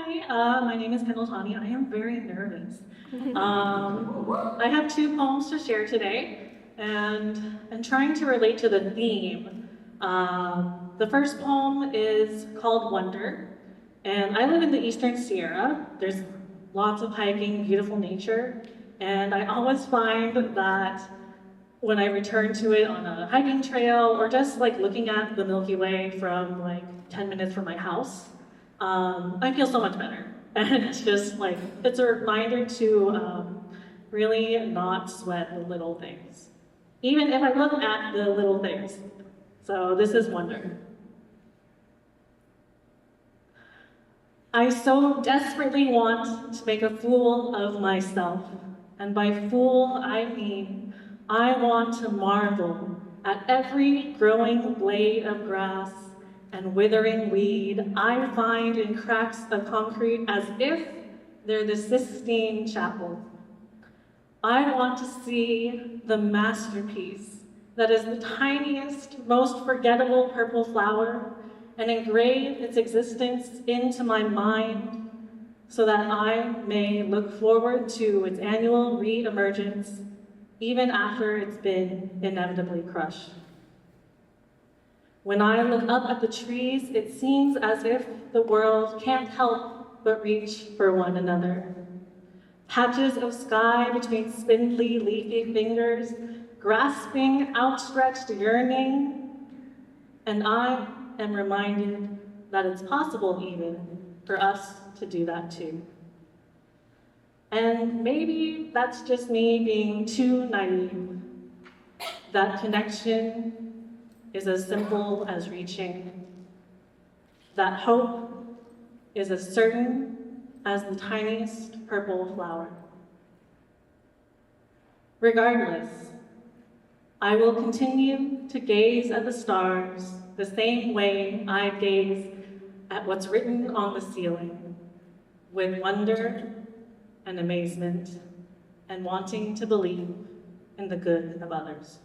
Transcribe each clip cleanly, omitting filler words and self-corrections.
Hi, my name is Kendall Tani. I am very nervous. I have two poems to share today, and I'm trying to relate to the theme. The first poem is called Wonder, and I live in the Eastern Sierra. There's lots of hiking, beautiful nature, and I always find that when I return to it on a hiking trail or just like looking at the Milky Way from like 10 minutes from my house, I feel so much better. And it's just like, it's a reminder to really not sweat the little things, even if I look at the little things. So this is Wonder. I so desperately want to make a fool of myself. And by fool, I mean, I want to marvel at every growing blade of grass and withering weed I find in cracks of concrete as if they're the Sistine Chapel. I want to see the masterpiece that is the tiniest, most forgettable purple flower and engrave its existence into my mind so that I may look forward to its annual re-emergence even after it's been inevitably crushed. When I look up at the trees, it seems as if the world can't help but reach for one another. Patches of sky between spindly, leafy fingers, grasping, outstretched yearning, and I am reminded that it's possible even for us to do that too. And maybe that's just me being too naive. That connection is as simple as reaching. That hope is as certain as the tiniest purple flower. Regardless, I will continue to gaze at the stars the same way I gaze at what's written on the ceiling, with wonder and amazement and wanting to believe in the good of others.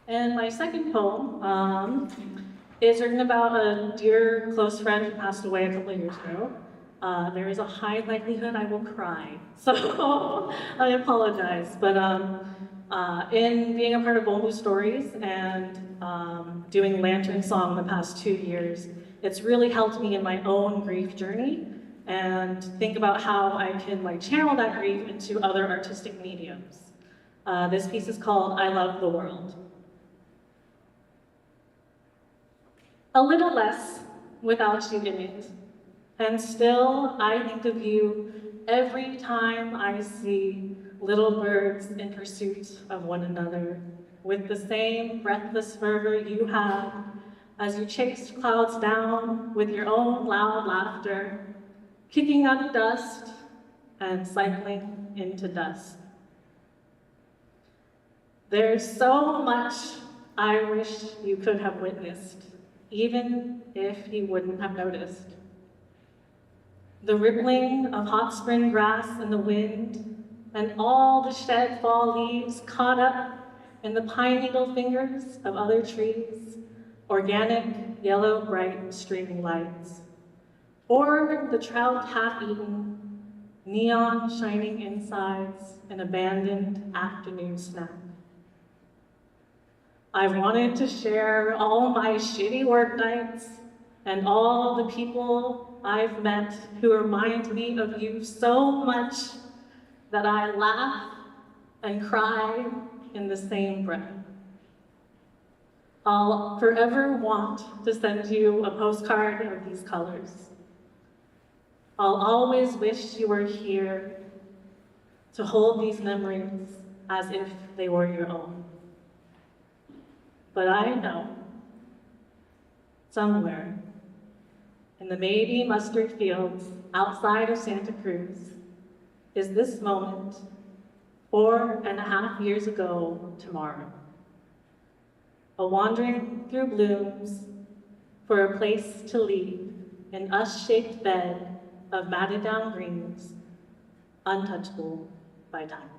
And my second poem is written about a dear close friend who passed away a couple of years ago. There is a high likelihood I will cry, so I apologize. But in being a part of Bonbu Stories and doing Lantern Song the past 2 years, it's really helped me in my own grief journey and think about how I can like channel that grief into other artistic mediums. This piece is called I Love the World. A little less without you in it, and still I think of you every time I see little birds in pursuit of one another, with the same breathless fervor you have as you chase clouds down with your own loud laughter, kicking up dust and cycling into dust. There's so much I wish you could have witnessed, even if you wouldn't have noticed. The rippling of hot spring grass in the wind, and all the shed fall leaves caught up in the pine needle fingers of other trees, organic, yellow, bright streaming lights. Or the trout half-eaten, neon shining insides, an abandoned afternoon snack. I wanted to share all my shitty work nights and all the people I've met who remind me of you so much that I laugh and cry in the same breath. I'll forever want to send you a postcard of these colors. I'll always wish you were here to hold these memories as if they were your own. But I know, somewhere, in the maybe mustard fields outside of Santa Cruz, is this moment 4.5 years ago tomorrow. A wandering through blooms for a place to leave an us-shaped bed of matted down greens, untouchable by time.